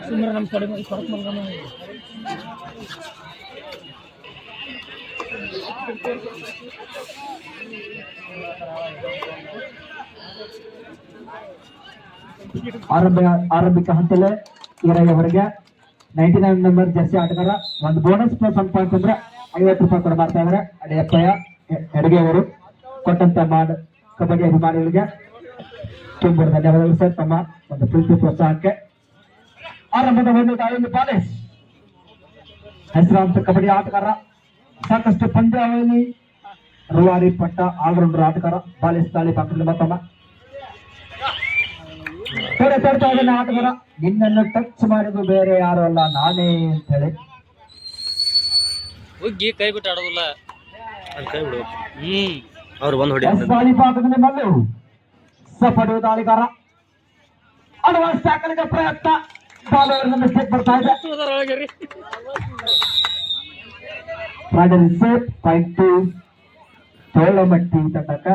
ಸುಮ್ಮನೆ ನಮ್ಮ ಕಡೆ ಹೊರಗೆ ಮಲ್ಕೊಂಡು ಆರಂಭಿಕ ಹಂತದಲ್ಲೇ ಇವರಿಗೆ ಹೊರಗೆ 99 ನಂಬರ್ ಜರ್ಸಿ ಆಟಗಾರ ಒಂದು ಬೋನಸ್ ಪ್ಲಸ್ ಒಂದು ಪಾಯಿಂಟ್ ಅಂದ್ರೆ 50 ರೂಪಾಯಿ ಕೂಡ ಮಾಡ್ತಾ ಇದಾರೆ. ಅಡಿಯಪ್ಪಯ್ಯ ಎಡಗೆ ಅವರು ಕೊಟ್ಟಂತ ಕಬಡ್ಡಿ ಅಭಿಮಾನಿಗಳಿಗೆ ತುಂಬ ಧನ್ಯವಾದಗಳು ಸರ್ ತಮ್ಮ ಒಂದು ಪ್ರೀತಿ ಪ್ರೋತ್ಸಾಹಕ್ಕೆ. ಆರಂಭದ ಒಂದು ದಾಳಿಯಲ್ಲಿ ಬಾಲೇಶ್ ಹೆಸರಾಂತ ಕಬಡ್ಡಿ ಆಟಗಾರ, ಸಾಕಷ್ಟು ಪಂದ್ಯಾವಳಿಯಲ್ಲಿ ರೂವಾರಿ ಪಟ್ಟ ಆಲ್ರೌಂಡರ್ ಆಟಗಾರ ಬಾಲೇಶ್ ದಾಳಿ ಪಾತ್ರದಲ್ಲಿ ಮತ್ತೊಮ್ಮ ತಡ್ತಾ ಇದ್ದಾನೆ ಆಟಗಾರ. ನಿನ್ನನ್ನು ಟಚ್ ಮಾಡಿದ್ದು ಬೇರೆ ಯಾರು ಅಲ್ಲ ನಾನೇ ಅಂತ ಹೇಳಿ ಕೈ ಬಿಟ್ಟು ಆಡೋದಿಲ್ಲ ದಾಳಿ ಪಾತ್ರದಲ್ಲಿ ಮಲ್ಲು ಸಪಡೆಯುವ ದಾಳಿಗಾರ ಅಡ್ವಾನ್ಸ್ ಟ್ಯಾಕಲ್ಗೆ ಪ್ರಯತ್ನ ಬಾಲವರಿಂದ ಮಿಸ್ಟೇಕ್ ಬರ್ತಾ ಇದೆ. ತೋಳಮಟ್ಟಿ ತಂಡಕ್ಕೆ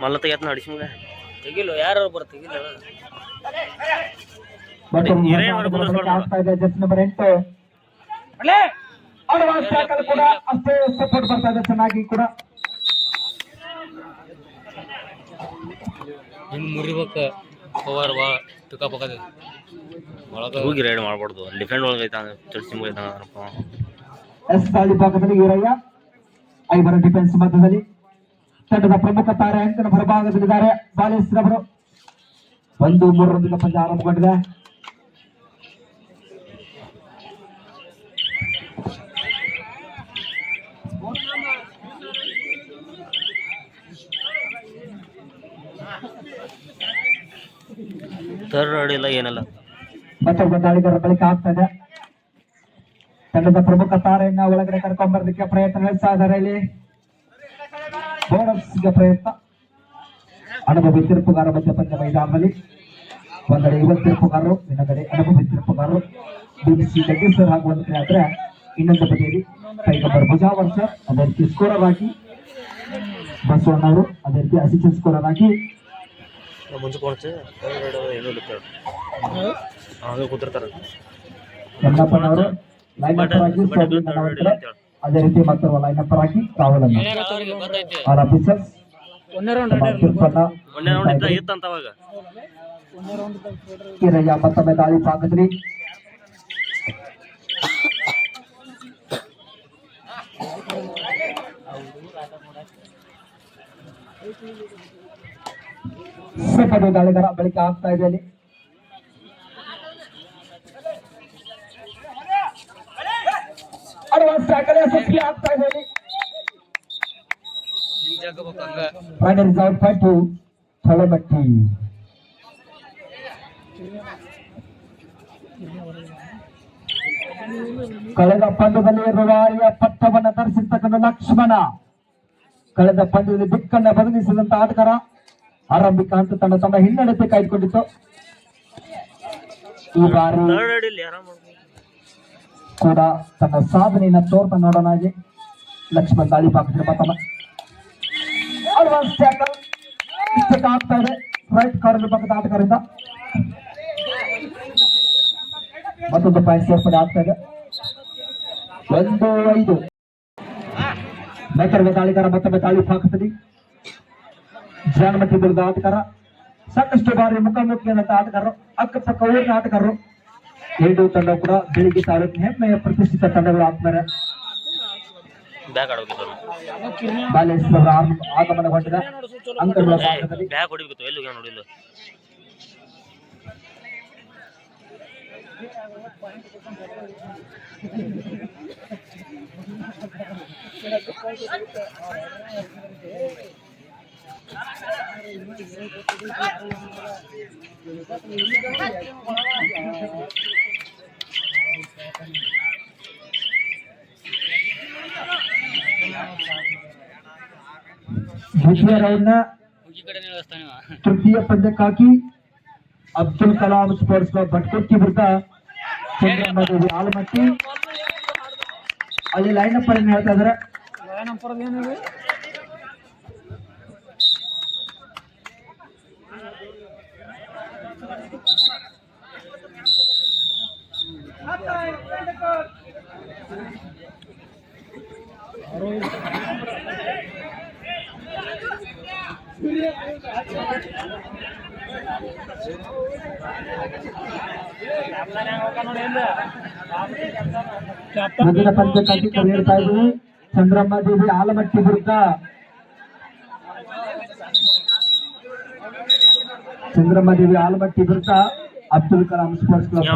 ಮಲ್ಲ ತೆಗೆತ್ ನಡಿಸಿಂಗ ತೆಗಿಲ್ಲ ಯಾರು ಬರ್ತಿಗಿಲ್ಲ ಆಗ್ತಾ ಇದೆ. ಜಸ್ಟ್ ನಂಬರ್ 8 ಅಡ್ವಾನ್ಸ್ ಟ್ಯಾಕಲ್ ಕೂಡ ಅಷ್ಟೇ ಸಪೋರ್ಟ್ ಬರ್ತಾ ಇದೆ ಚೆನ್ನಾಗಿ ಕೂಡ. ಹಿಂಗ್ ಮುರಿಬೇಕು ಪವರ್ ವಾ ಪಿಕಪ್ ಆಗದೆ ಒಳಗೆ ಹೋಗಿ ರೈಡ್ ಮಾಡಬಾರ್ದು. ಡಿಫೆಂಡ್ ಒಳಗೆ ಐತ ಎಸ್ ದಾಳಿ ಭಾಗದಲ್ಲಿ ಈರಯ್ಯ ಐವರ ಡಿಫೆನ್ಸ್ ಮಧ್ಯದಲ್ಲಿ ತಂಡದ ಪ್ರಮುಖ ತಾರೆ ಅಂಕನ ಹೊರಭಾಗದಲ್ಲಿದ್ದಾರೆ ಬಾಲೇಶ್ ರವರು. 1-3 ಪಂದ್ಯ ಆರಂಭಗೊಂಡಿದೆ. ಥರ್ಡ್ ಇಲ್ಲ ಏನಲ್ಲ ಮತ್ತೊಬ್ಬ ದಾಳಿಗಾರ ಬಳಿಕ ಆಗ್ತಾ ಇದೆ. ತಂಡದ ಪ್ರಮುಖ ತಾರೆಯನ್ನ ಒಳಗಡೆ ಕರ್ಕೊಂಡ್ಬರ್ಲಿಕ್ಕೆ ಪ್ರಯತ್ನ ನಡೆಸ್ತಾ ಇದ್ದಾರೆ. ಇಲ್ಲಿ ಬೋನಸ್ಗೆ ಪ್ರಯತ್ನ ಅನುಭವಿ ತೀರ್ಪುಗಾರ ಮಧ್ಯ ಪಂದ್ಯ ಮೈದಾನದಲ್ಲಿ ಒಂದೆಡೆ ಯುವ ತೀರ್ಪುಗಾರರು, ಇನ್ನೊಂದೆಡೆ ಅನುಭವಿ ತೀರ್ಪುಗಾರರು ಬಿಸಿ ಜಗ್ಗೇಶ್ವರ್ ಹಾಗೂ ಒಂದು ಕಡೆ ಆದ್ರೆ ಇನ್ನೊಂದು ಬದಿಯಲ್ಲಿ ಪೈಗಂಬರ್ ಮುಜಾವರ್ ಸರ್, ಅದೇ ರೀತಿ ಸ್ಕೋರರ್ ಆಗಿ ಬಸವಣ್ಣ ಅವರು, ಅದೇ ರೀತಿ ಅಸಿಸ್ಟೆಂಟ್ ಸ್ಕೋರರ್ ಆಗಿ ಯಮನಪ್ಪನವರು ಲೈನ್ ಅಪ್ ಆಗಿ, ಅದೇ ರೀತಿ ಮತ್ತೊಬ್ಬ ಲೈನ್ ಅಪ್ ಆಗಿ ರಾಹುಲ್ ಅವರ ಆಫೀಸರ್ಸ್ ಈರಯ್ಯ ಮತ್ತೊಮ್ಮೆ ದಾಳಿ ಭಾಗದಲ್ಲಿ ಸೆಕೆಂಡ್ ದಾಳಿಗಾರ ಬಳಿಕ ಆಗ್ತಾ ಇದೆ. ಅಲ್ಲಿ ಅಡ್ವಾನ್ಸ್ ಟ್ಯಾಕಲ್ ಯಶಸ್ವಿ ಆಗ್ತಾ ಇದೆ. ಅಲ್ಲಿ ಫೈನಲ್ ಔಟ್ ಪಟ್ಟು ತೋಳಮಟ್ಟಿ. ಕಳೆದ ಪಂದ್ಯದಲ್ಲಿ ರೂವಾರಿಯ ಪಟ್ಟವನ್ನು ಧರಿಸಿರ್ತಕ್ಕಂಥ ಲಕ್ಷ್ಮಣ ಕಳೆದ ಪಂದ್ಯದಲ್ಲಿ ದಿಕ್ಕನ್ನ ಬದಲಿಸಿದಂತ ಆಟಗಾರ. ಆರಂಭಿಕ ಹಂತ ತನ್ನ ಹಿನ್ನಡೆತೆ ಕಾಯ್ದುಕೊಂಡಿತ್ತು. ಈ ಬಾರಿ ಕೂಡ ತನ್ನ ಸಾಧನೆಯನ್ನು ತೋರ್ತಾ ನೋಡೋಣ. ಹಾಗೆ ಲಕ್ಷ್ಮಣ್ ದಾಳಿ ಪಾಕಿದ್ರೆ ಮತ್ತೊಮ್ಮೆ ಅಡ್ವಾನ್ಸ್ ಟ್ಯಾಕಲ್ ಮಿಸ್ಟೇಕ್ ಆಗ್ತಾ ಇದೆ ರೈಟ್ ಕಾರ್ನರ್ ಪಕ್ಕದ ಆಟಗಾರರಿಂದ. ಮತ್ತೊಂದು ಪಾಯಿಂಟ್ ಸೇರ್ಪಡೆ ಆಗ್ತಾ ಇದೆ. 1-5 ನೇತೃತ್ವದ ದಾಳಿಗಾರ ಮತ್ತೊಮ್ಮೆ ದಾಳಿ ಭಾಗದಲ್ಲಿ ಜಾನಮಟ್ಟಿ ವಿರುದ್ಧ ಆಟಗಾರ. ಸಾಕಷ್ಟು ಬಾರಿ ಮುಖಾಮುಖಿಯಾದಂತಹ ಆಟಗಾರರು, ಅಕ್ಕಪಕ್ಕ ಊರಿನ ಆಟಗಾರರು. ಎರಡು ತಂಡ ಕೂಡ ಬೆಳಿಗ್ಗೆ ತಾಲೂಕಿನ ಹೆಮ್ಮೆಯ ಪ್ರತಿಷ್ಠಿತ ತಂಡಗಳು ಆಗ್ತಾರೆ. ಬಾಲೇಶ್ ಅವರ ಆಗಮನಗೊಂಡಿದೆ ಅಂಕಗಳ ಭಾಗದಲ್ಲಿ. ದ್ವಿತೀಯ ರೌಂಡ್ನ ತೃತೀಯ ಪಂದ್ಯಕ್ಕಾಗಿ ಅಬ್ದುಲ್ ಕಲಾಂ ಸ್ಪೋರ್ಟ್ಸ್ ಕ್ಲಬ್ ಭಟ್ಕಟ್ಟಿ ವಿರುದ್ಧ ಆಲಮಟ್ಟಿ. ಅಲ್ಲಿ ಲೈನ್ ಅಪ್ ಅಲ್ಲಿ ಹೇಳ್ತಾ ಇದಾರೆ. ಮುಂದಿನ ಪಂಚಕಾಟಿ ಕರೆಯುತ್ತಾ ಇದ್ದೀವಿ. ಚಂದ್ರಮ್ಮ ದೇವಿ ಆಲಮಟ್ಟಿ ವಿರುದ್ಧ Abdul Kalam sports club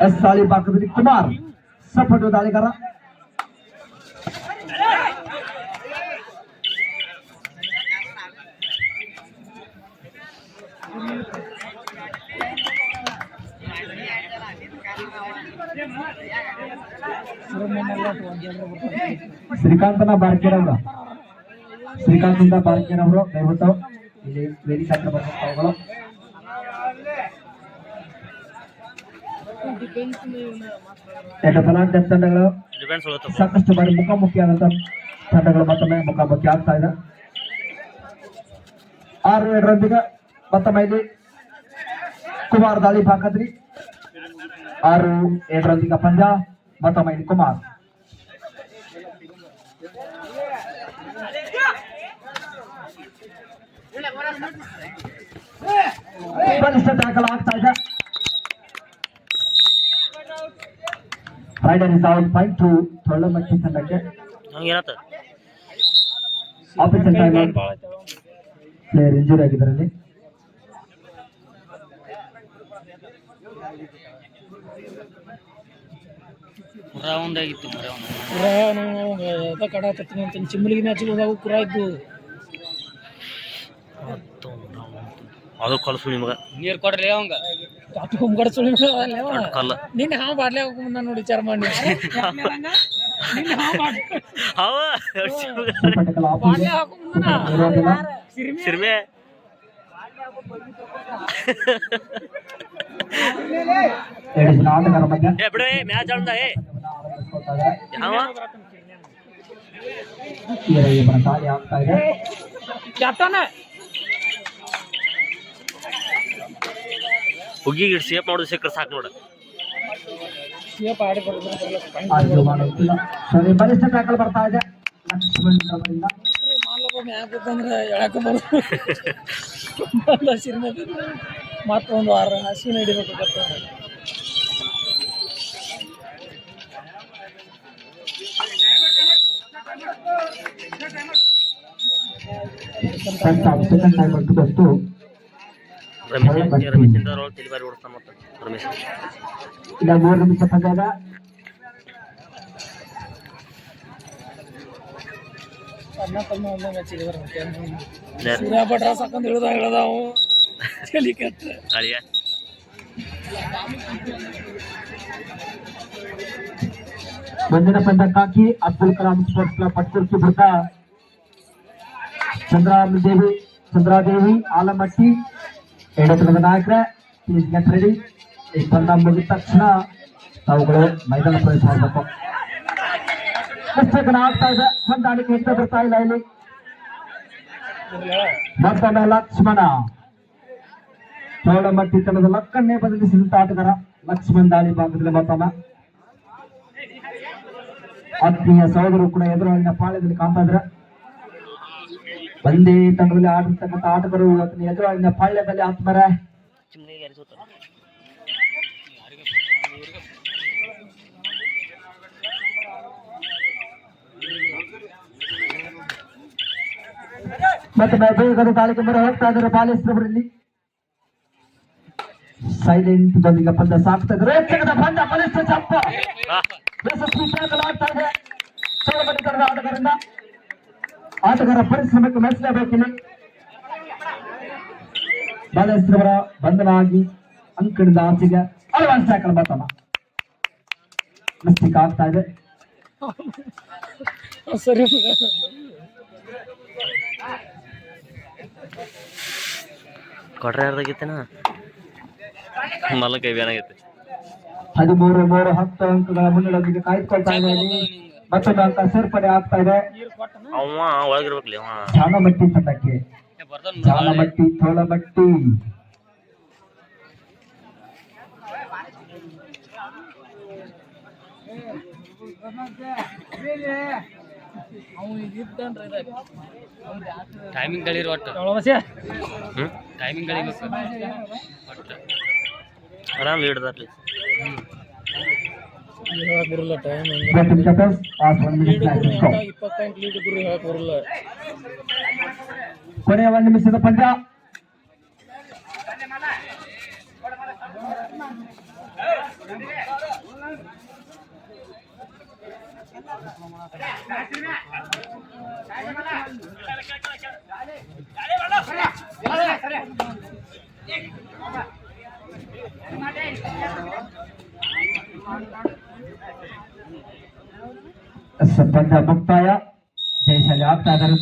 S Sali ಭಾಗದಲ್ಲಿ ಕುಮಾರ್ ಸಪೋರ್ಟ್ ದಾಳಿಗಾರ. ಶ್ರೀಕಾಂತನ ಬಾರ್ಕೇರವರು ದಯವಿಟ್ಟು ಇಲ್ಲಿ ವೇದಿಕೆ ಹತ್ರ ಬರುವಂತವುಗಳು. ತಂಡಗಳು ಸಾಕಷ್ಟು ಬಾರಿ ಮುಖಾಮುಖಿಯಾದಂತ ತಂಡಗಳು ಮತ್ತೊಮ್ಮೆ ಮುಖಾಮುಖಿ ಆಗ್ತಾ ಇದೆ. 6-7 ಮತ್ತೊಮ್ಮೆ ಇಲ್ಲಿ ಕುಮಾರ್ ದಾಳಿ ಭಾಗದ್ರಿ 6-7 ಪಂದ್ಯ ಮತ್ತೊಮ್ಮೆ ಇಲ್ಲಿ ಕುಮಾರ್. ಬಲಿಷ್ಠ ಟ್ಯಾಕಲ್ ಆಗ್ತಾ ಇದೆ. Raider is out point to ತೊಳ್ಳಮಟ್ಟಿ ತಂಡಕ್ಕೆ. ಆಫೀಸರ್ ಟೈಮ್ ಪ್ಲೇಯರ್ ಇಂಜುರಿ ಆಗಿದ್ದರಲ್ಲಿ ಚಿಮ್ಮಲಿಗೆ ಮ್ಯಾಚ್ ಹೋದಾಗ ಕುರ ಇದ್ದು ಅದು ಕಲಸು ನಿಮಗ ನೀರ್ ಕೊಡ್ರಿ ಅವಂಗ ಸುಳಿ ನಿನ್ನ ಹಾವು ಬಾಡ್ಲೆ ಹೋಗ್ಕೊಂಡ್ ನೋಡಿ ವಿಚಾರ ಮಾಡಿ ಸಿರ್ಮೆ ಬಿಡ ಮ್ಯಾಚ್ ಆಡ್ದ ಕ್ಯಾಪ್ಟನ್ ಹುಗ್ಗಿ ಸೇಫ್ ಮಾಡೋದು ಸಿಕ್ಕರೆ ಸಾಕು ನೋಡ. ಬಲಿಷ್ಠ ಟ್ಯಾಕಲ್ ಬರ್ತಾ ಇದೆ. ಮತ್ತೊಂದು ವಾರ ಹಸಿನ ಹಿಡಿಬೇಕು. ಇಲ್ಲ 3 ನಿಮಿಷ ಪಂದ್ಯದ ಭಟ್ರ ಸಾಕೊಂಡ್ ಹೇಳ್ದಾವು ಮುಂದಿನ ಪಂದ್ಯಕ್ಕಾಗಿ ಅಬ್ದುಲ್ ಕಲಾಂ ಸ್ಪೋರ್ಟ್ಸ್ ಕ್ಲಬ್ ಪಟ್ಕುರ್ಕಿ ವಿರುದ್ಧ ಚಂದ್ರಾದೇವಿ ಆಲಮಟ್ಟಿ. ಎಡತನದ ನಾಯಕರೇ ಪ್ಲೀಸ್ ಗೆಟ್ ರೆಡಿ. ಈ ಪಂದ್ಯ ಮುಗಿದ ತಕ್ಷಣ ತಾವುಗಳು ಮೈದಾನ ಪ್ರವೇಶ ಮಾಡಬೇಕು. ಆಗ್ತಾ ಇದೆ. ಹೊಂದಾಣಿಕೆ ಇಷ್ಟ ಬರ್ತಾ ಇಲ್ಲ ಇಲ್ಲಿ. ಮತ್ತೊಮ್ಮೆ ಲಕ್ಷ್ಮಣ ಚೌಡಮಟ್ಟಿ ತಂಡದ ಲಕ್ಕನ್ನೇ ಬದಲಿಸಿದಂತ ಆಟಗಾರ ಲಕ್ಷ್ಮಣ್ ದಾಳಿ ಭಾಗದಲ್ಲಿ ಮತ್ತೊಮ್ಮೆ ಆತ್ಮೀಯ ಸಹೋದರರು ಕೂಡ ಎದುರಾಳಿನ ಪಾಳ್ಯದಲ್ಲಿ ಕಾಣ್ತಾ ಇದ್ರೆ. ಒಂದೇ ತಂಡದಲ್ಲಿ ಆಡಿರ್ತಕ್ಕಂಥ ಆಟಗಾರರು ಇವತ್ತಿನ ಎದುರಾಳಿನ ಪಾಳ್ಯದಲ್ಲಿ ಆತ್ಮರೆ. ಮತ್ತೆ ಬೇಗದ ದಾಳಿಗೆ ಮೊರೆ ಹೋಗ್ತಾ ಇದ್ದಾರೆ ಬಾಲೇಶ್ವರರಲ್ಲಿ. ಸೈಲೆಂಟ್ ಜೊತೆಗೆ ಪಂದ್ಯ ಸಾಕ್ತಾ ಇದ್ದಾರೆ. ಪಂದ್ಯ ಬಲಿಷ್ಠ ಚಪ್ಪ ಯಶಸ್ವಿ ಟ್ಯಾಕಲ್ ಆಗ್ತಾ ಇದೆ ಚೌಡಮಟ್ಟಿ ತಂಡದ ಆಟಗಾರರಿಂದ. ಆಟಗಾರ ಪರಿಶ್ರಮಕ್ಕೆ ಮೆಚ್ಚಲೇಬೇಕಿಲ್ಲಿ. ಬಾಲೇಶ್ವರ ಬಂಧನ ಆಗಿ ಅಂಕಣದ ಆಚೆಗೆ ಅಡ್ವಾನ್ಸ್ ಟ್ಯಾಕಲ್ ಬರ್ತಲ್ಲ. ಮಿಸ್ಟೇಕ್ ಆಗ್ತಾ ಇದೆ. ಸರಿ ಕೊಟ್ರೆ ಯಾರ್ದಾಗೈತೆನಾ ಮಲ್ಲಕೈ ಏನಾಗೈತೆ. 13-10 ಅಂಕಗಳ ಮುನ್ನಡೆಯೊಂದಿಗೆ ಕಾಯ್ದುಕೊಳ್ತಾ ಇದೆ. ಮತ್ತೊಂದು ಅಂಕ ಸೇರ್ಪಡೆ ಆಗ್ತಾ ಇದೆ ಅವ ಒಳಗಿರ್ಬೇಕಲ್ಲಿ ಚೌಡಮಟ್ಟಿ ತಂಡಕ್ಕೆ. ಜಾಲಮಟ್ಟಿ ತೋಳಮಟ್ಟಿ ಟೈಮಿಂಗ್ ಗಳಿರಿ ಒಟ್ಟು ಟೈಮಿಂಗ್ ಗಳಿಬೇಕು ಒಟ್ಟು ಆರಾಮ್ ಹಿಡ್ದಾರ್ಲಿ ಬರಲ್ಲ time Batting captains as 1 minute maximum score. 20 lead ಗುರು ಹೇಳಕ್ ಬರಲ್ಲ ಕೊನೆಯ 1 ನಿಮಿಷದ ಪಂದ್ಯ ಪಂದ್ಯ ಮುಕ್ತಾಯ ಜಯಶಾಲಿ ಆಗ್ತಾ ಇದ್ದಾರೆ.